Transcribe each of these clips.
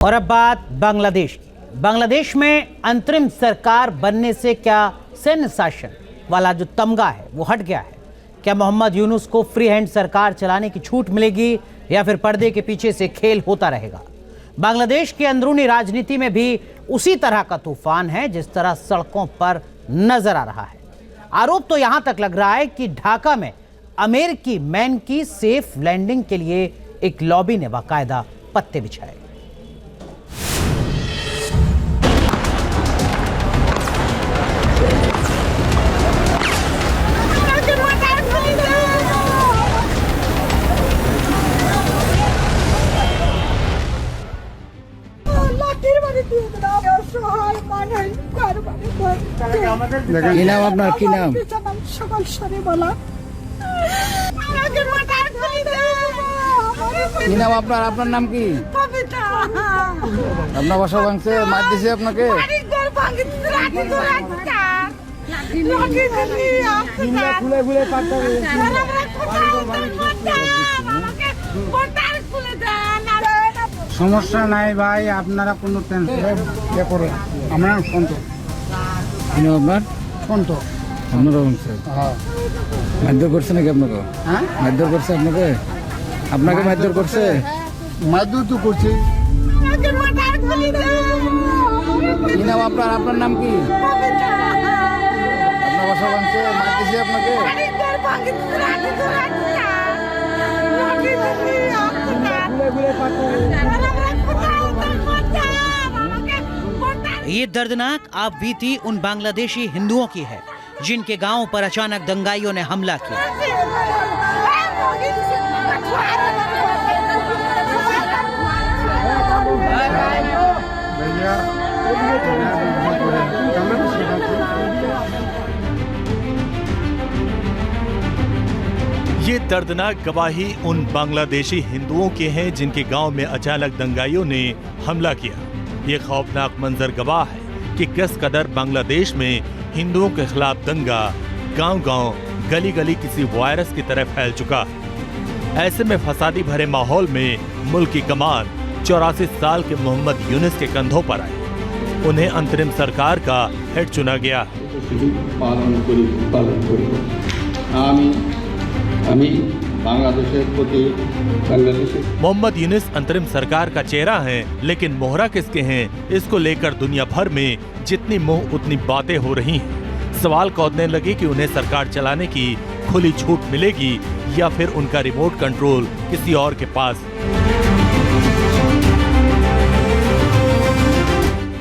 और अब बात बांग्लादेश की। बांग्लादेश में अंतरिम सरकार बनने से क्या सैन्य शासन वाला जो तमगा है वो हट गया है? क्या मोहम्मद यूनुस को फ्री हैंड सरकार चलाने की छूट मिलेगी या फिर पर्दे के पीछे से खेल होता रहेगा? बांग्लादेश की अंदरूनी राजनीति में भी उसी तरह का तूफान है जिस तरह सड़कों पर नजर आ रहा है। आरोप तो यहां तक लग रहा है कि ढाका में अमेरिकी मैन की सेफ लैंडिंग के लिए एक लॉबी ने बाकायदा पत्ते बिछाए। কি নাম আপনার? কি নাম? কি নাম আপনার? আপনার নাম কি? আপনার বাসা ভাঙছে, মার দিছে আপনাকে? সমস্যা নাই ভাই, আপনারা কোনো টেনশন করে আমরা ফোনটো কি নাম আপনার? ফোনটো আপনারা ভাঙছে? হ্যাঁ। মারধর করছে নাকি আপনাকে? হ্যাঁ, মারধর করছে আপনাকে? আপনাকে মারধর করছে? মাদুর তো করছে। কি নাম আপনার? আপনার নাম কি? আপনার বাসা ভাঙছে, মার দিছে আপনাকে? ये दर्दनाक आप बीती उन बांग्लादेशी हिंदुओं की है जिनके गांव पर अचानक दंगाइयों ने हमला किया। ये दर्दनाक गवाही उन बांग्लादेशी हिंदुओं के हैं जिनके गांव में अचानक दंगाइयों ने हमला किया। ये खौफनाक मंजर गवाह है कि किस कदर बांग्लादेश में हिंदुओं के खिलाफ दंगा गांव-गांव, गली-गली किसी वायरस की तरह फैल चुका है। ऐसे में फसादी भरे माहौल में मुल्क की कमान 84 साल के मोहम्मद यूनुस के कंधों पर आई। उन्हें अंतरिम सरकार का हेड चुना गया। मोहम्मद यूनुस अंतरिम सरकार का चेहरा है, लेकिन मोहरा किसके हैं, इसको लेकर दुनिया भर में जितनी मुंह उतनी बातें हो रही हैं। सवाल कौंधने लगे कि उन्हें सरकार चलाने की खुली छूट मिलेगी या फिर उनका रिमोट कंट्रोल किसी और के पास।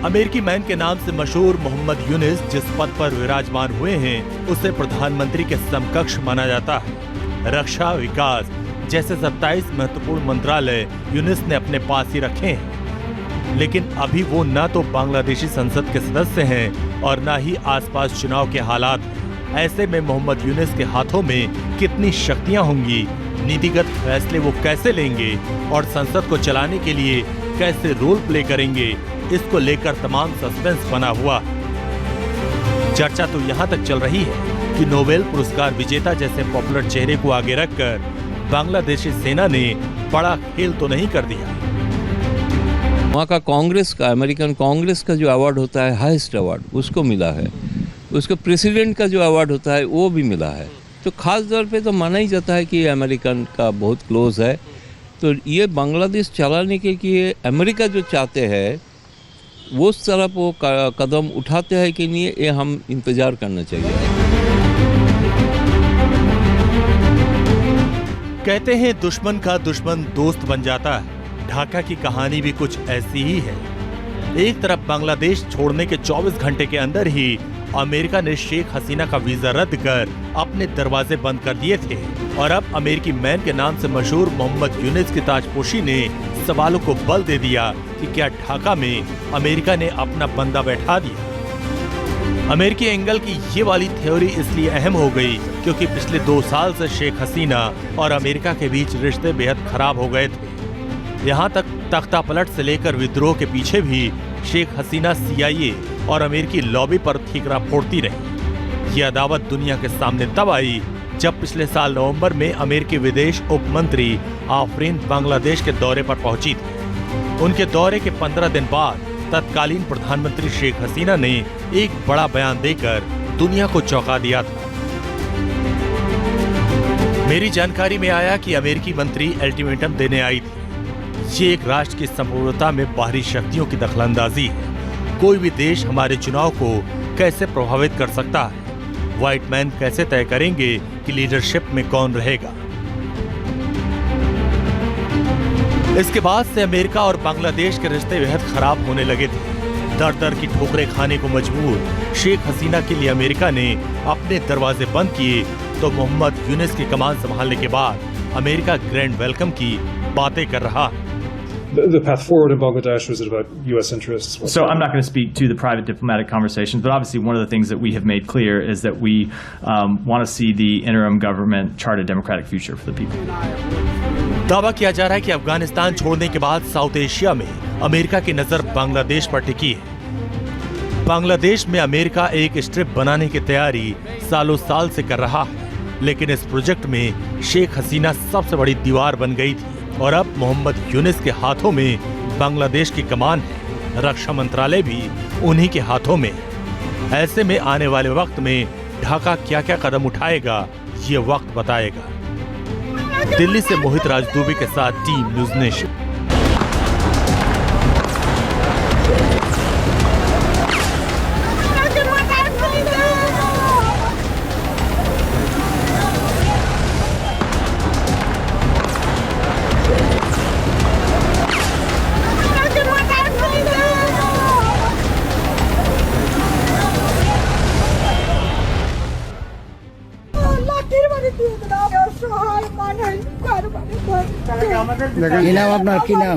अमेरिकी मैन के नाम से मशहूर मोहम्मद यूनुस जिस पद पर विराजमान हुए हैं उसे प्रधानमंत्री के समकक्ष माना जाता है। रक्षा, विकास जैसे 27 महत्वपूर्ण मंत्रालय यूनुस ने अपने पास ही रखे हैं, लेकिन अभी वो न तो बांग्लादेशी संसद के सदस्य हैं और न ही आसपास चुनाव के हालात हैं। ऐसे में मोहम्मद यूनुस के हाथों में कितनी शक्तियां होंगी, नीतिगत फैसले वो कैसे लेंगे और संसद को चलाने के लिए कैसे रोल प्ले करेंगे, इसको लेकर तमाम सस्पेंस बना हुआ। चर्चा तो यहाँ तक चल रही है कि नोबेल पुरस्कार विजेता जैसे पॉपुलर चेहरे को आगे रखकर बांग्लादेशी सेना ने बड़ा खेल तो नहीं कर दिया। वहाँ का कांग्रेस का, अमेरिकन कांग्रेस का जो अवार्ड होता है, हाईएस्ट अवार्ड उसको मिला है। उसको प्रेसिडेंट का जो अवार्ड होता है वो भी मिला है। तो खास तौर पे तो माना ही जाता है कि अमेरिकन का बहुत क्लोज है। तो ये बांग्लादेश चलाने के लिए अमेरिका जो चाहते हैं वो उस तरफ वो कदम उठाते हैं कि नहीं, ये हम इंतजार करना चाहिए। कहते हैं दुश्मन का दुश्मन दोस्त बन जाता है। ढाका की कहानी भी कुछ ऐसी ही है। एक तरफ बांग्लादेश छोड़ने के 24 घंटे के अंदर ही अमेरिका ने शेख हसीना का वीजा रद्द कर अपने दरवाजे बंद कर दिए थे और अब अमेरिकी मैन के नाम से मशहूर मोहम्मद यूनुस की ताजपोशी ने सवालों को बल दे दिया कि क्या ढाका में अमेरिका ने अपना बंदा बैठा दिया। अमेरिकी एंगल की ये वाली थ्योरी इसलिए अहम हो गई क्योंकि पिछले 2 साल से शेख हसीना और अमेरिका के बीच रिश्ते बेहद खराब हो गए थे। यहाँ तक तख्ता पलट से लेकर विद्रोह के पीछे भी शेख हसीना CIA और अमेरिकी लॉबी पर ठीकरा फोड़ती रही। ये अदावत दुनिया के सामने तब आई जब पिछले साल नवंबर में अमेरिकी विदेश उप मंत्री आफरीन बांग्लादेश के दौरे पर पहुंची थी। उनके दौरे के 15 दिन बाद तत्कालीन प्रधानमंत्री शेख हसीना ने एक बड़ा बयान देकर दुनिया को चौंका दिया था। मेरी जानकारी में आया कि अमेरिकी मंत्री अल्टीमेटम देने आई थी। ये एक राष्ट्र की संपूर्णता में बाहरी शक्तियों की दखलंदाजी है। कोई भी देश हमारे चुनाव को कैसे प्रभावित कर सकता है? व्हाइट मैन कैसे तय करेंगे कि लीडरशिप में कौन रहेगा? इसके बाद से अमेरिका और बांग्लादेश के रिश्ते बेहद खराब होने लगे थे। दर दर की ठोकरें खाने को मजबूर शेख हसीना के लिए अमेरिका ने अपने दरवाजे बंद किए तो मोहम्मद यूनुस की कमान संभालने के बाद अमेरिका ग्रैंड वेलकम की बातें कर रहा है। The path forward in Bangladesh, was it about U.S. interests? So I'm not going to speak to the private diplomatic conversations, but obviously one of the things that we have made clear is that we want to see the interim government chart a democratic future for the people. दावा किया जा रहा है कि अफगानिस्तान छोड़ने के बाद south Asia में अमेरिका की नजर बांग्लादेश पर टिकी है। बांग्लादेश में अमेरिका एक स्ट्रिप बनाने की तैयारी सालों साल से कर रहा है, लेकिन इस प्रोजेक्ट में शेख हसीना सबसे बड़ी दीवार बन गई थी और अब मोहम्मद यूनुस के हाथों में बांग्लादेश की कमान है। रक्षा मंत्रालय भी उन्हीं के हाथों में। ऐसे में आने वाले वक्त में ढाका क्या क्या कदम उठाएगा ये वक्त बताएगा। दिल्ली से मोहित राजदूबे के साथ टीम न्यूज़ नेशन। কি নাম আপনার? কি নাম?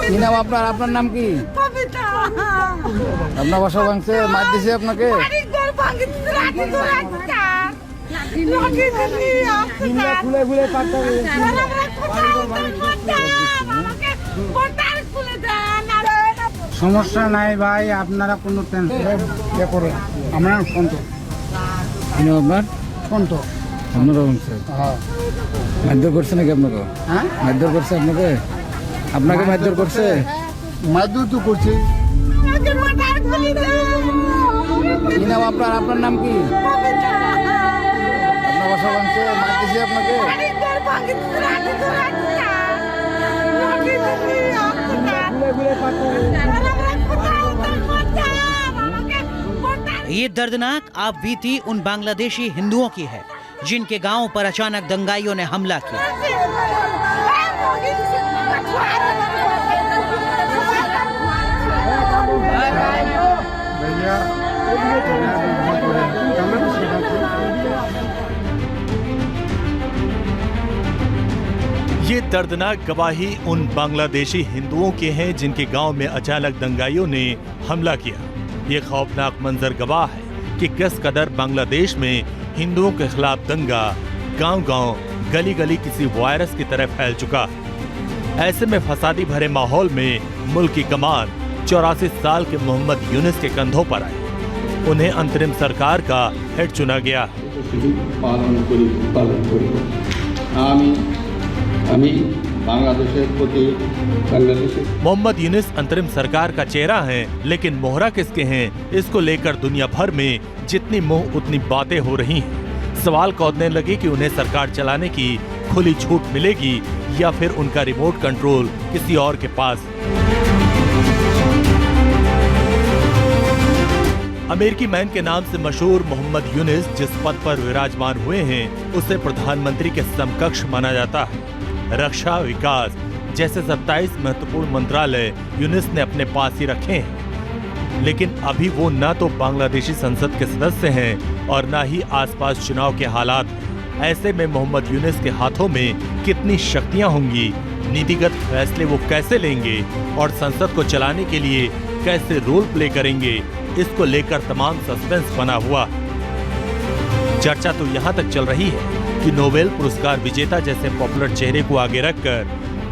কি নাম আপনার? আপনার নাম কি? আপনার বাসা ভাঙছে, মার দিছে আপনাকে? খুলে খুলে সমস্যা নাই ভাই, আপনারা কোনো টেনশন করেন। আমরা ফোন কি নাম আপনার? ফোন তো আপনারা ভাঙছে? হ্যাঁ। মারধর করছে নাকি আপনাকে? হ্যাঁ, মারধর করছে আপনাকে? আপনাকে মারধর করছে? মাদুর তো করছে। কি নাম আপনার? আপনার নাম কি? আপনার বাসা ভাঙছে, মার দিছে আপনাকে? ये दर्दनाक आप बीती उन बांग्लादेशी हिंदुओं की है जिनके गांव पर अचानक दंगाइयों ने हमला किया। ये दर्दनाक गवाही उन बांग्लादेशी हिंदुओं के हैं जिनके गांव में अचानक दंगाइयों ने हमला किया। ये खौफनाक मंजर गवाह है कि किस कदर बांग्लादेश में हिंदुओं के खिलाफ दंगा गांव-गांव, गली-गली किसी वायरस की तरह फैल चुका है। ऐसे में फसादी भरे माहौल में मुल्क की कमान 84 साल के मोहम्मद यूनुस के कंधों पर आई। उन्हें अंतरिम सरकार का हेड चुना गया। मोहम्मद यूनुस अंतरिम सरकार का चेहरा है, लेकिन मोहरा किसके हैं, इसको लेकर दुनिया भर में जितनी मुंह उतनी बातें हो रही हैं। सवाल कौंधने लगे कि उन्हें सरकार चलाने की खुली छूट मिलेगी या फिर उनका रिमोट कंट्रोल किसी और के पास। अमेरिकी मैन के नाम से मशहूर मोहम्मद यूनुस जिस पद पर विराजमान हुए हैं उसे प्रधानमंत्री के समकक्ष माना जाता है। रक्षा, विकास जैसे 27 महत्वपूर्ण मंत्रालय यूनुस ने अपने पास ही रखे हैं, लेकिन अभी वो न तो बांग्लादेशी संसद के सदस्य हैं और न ही आसपास चुनाव के हालात हैं। ऐसे में मोहम्मद यूनुस के हाथों में कितनी शक्तियां होंगी, नीतिगत फैसले वो कैसे लेंगे और संसद को चलाने के लिए कैसे रोल प्ले करेंगे, इसको लेकर तमाम सस्पेंस बना हुआ। चर्चा तो यहाँ तक चल रही है कि नोबेल पुरस्कार विजेता जैसे पॉपुलर चेहरे को आगे रखकर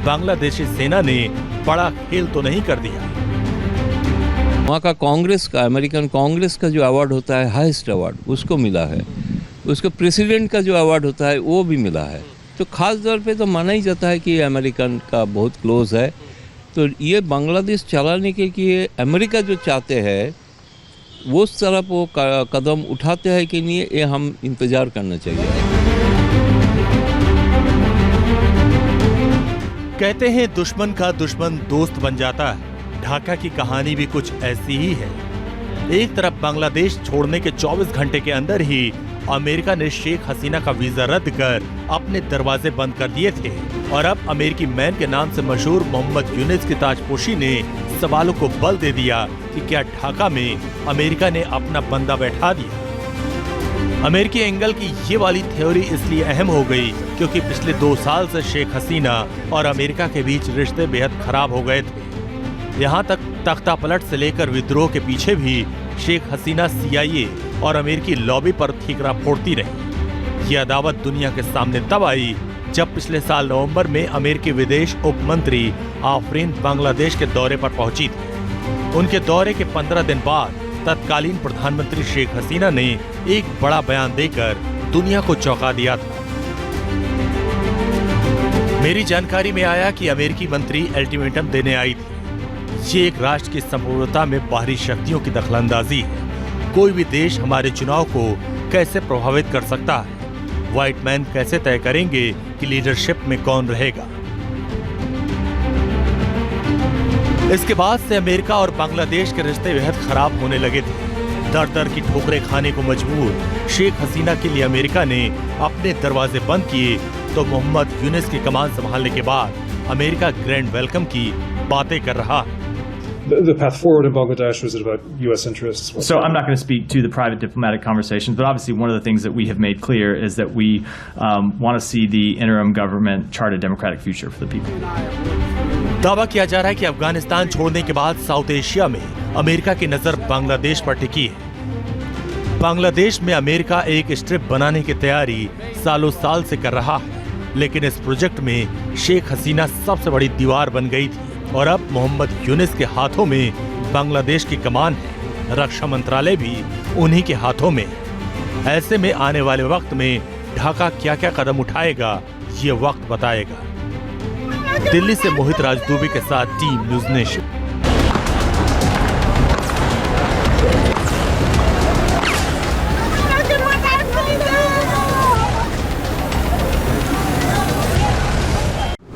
बांग्लादेशी सेना ने बड़ा खेल तो नहीं कर दिया। वहाँ का कांग्रेस का, अमेरिकन कांग्रेस का जो अवार्ड होता है, हाईएस्ट अवार्ड उसको मिला है। उसको प्रेसिडेंट का जो अवार्ड होता है वो भी मिला है। तो ख़ास तौर पे तो माना ही जाता है कि ये अमेरिकन का बहुत क्लोज है। तो ये बांग्लादेश चलाने के लिए अमेरिका जो चाहते हैं वो उस तरफ वो कदम उठाते हैं कि नहीं, ये हम इंतज़ार करना चाहिए। कहते हैं दुश्मन का दुश्मन दोस्त बन जाता है। ढाका की कहानी भी कुछ ऐसी ही है। एक तरफ बांग्लादेश छोड़ने के 24 घंटे के अंदर ही अमेरिका ने शेख हसीना का वीजा रद्द कर अपने दरवाजे बंद कर दिए थे, और अब अमेरिकी मैन के नाम से मशहूर मोहम्मद यूनुस की ताजपोशी ने सवालों को बल दे दिया कि क्या ढाका में अमेरिका ने अपना बंदा बैठा दिया। अमेरिकी एंगल की ये वाली थ्योरी इसलिए अहम हो गई क्योंकि पिछले 2 साल से शेख हसीना और अमेरिका के बीच रिश्ते बेहद खराब हो गए थे। यहाँ तक तख्ता पलट से लेकर विद्रोह के पीछे भी शेख हसीना CIA और अमेरिकी लॉबी पर ठीकरा फोड़ती रही। ये अदावत दुनिया के सामने तब आई जब पिछले साल नवंबर में अमेरिकी विदेश उप मंत्री आफरीन बांग्लादेश के दौरे पर पहुंची थी। उनके दौरे के 15 दिन बाद तत्कालीन प्रधानमंत्री शेख हसीना ने एक बड़ा बयान देकर दुनिया को चौंका दिया था। मेरी जानकारी में आया कि अमेरिकी मंत्री अल्टीमेटम देने आई थी। ये एक राष्ट्र की संप्रभुता में बाहरी शक्तियों की दखलंदाजी है। कोई भी देश हमारे चुनाव को कैसे प्रभावित कर सकता है? व्हाइट मैन कैसे तय करेंगे कि लीडरशिप में कौन रहेगा? इसके बाद से अमेरिका और बांग्लादेश के रिश्ते बेहद खराब होने लगे थे। दर दर की ठोकरें खाने को मजबूर शेख हसीना के लिए अमेरिका ने अपने दरवाजे बंद किए, तो मोहम्मद यूनुस की कमान संभालने के बाद अमेरिका ग्रैंड वेलकम की बातें कर रहा है। The path forward in Bangladesh, was it about U.S. interests? So I'm not going to speak to the private diplomatic conversations, but obviously one of the things that we have made clear is that we want to see the interim government chart a democratic future for the people. दावा किया जा रहा है कि अफगानिस्तान छोड़ने के बाद south Asia में अमेरिका की नजर बांग्लादेश पर टिकी है। बांग्लादेश में अमेरिका एक स्ट्रिप बनाने की तैयारी सालों साल से कर रहा है, लेकिन इस प्रोजेक्ट में शेख हसीना सबसे बड़ी दीवार बन गई थी, और अब मोहम्मद यूनुस के हाथों में बांग्लादेश की कमान है। रक्षा मंत्रालय भी उन्हीं के हाथों में। ऐसे में आने वाले वक्त में ढाका क्या क्या कदम उठाएगा ये वक्त बताएगा। दिल्ली से मोहित राजदूबे के साथ team news nation.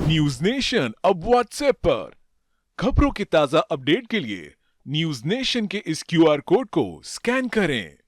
News nation अब व्हाट्सएप पर। खबरों की ताजा अपडेट के लिए न्यूज नेशन के इस QR कोड को स्कैन करें।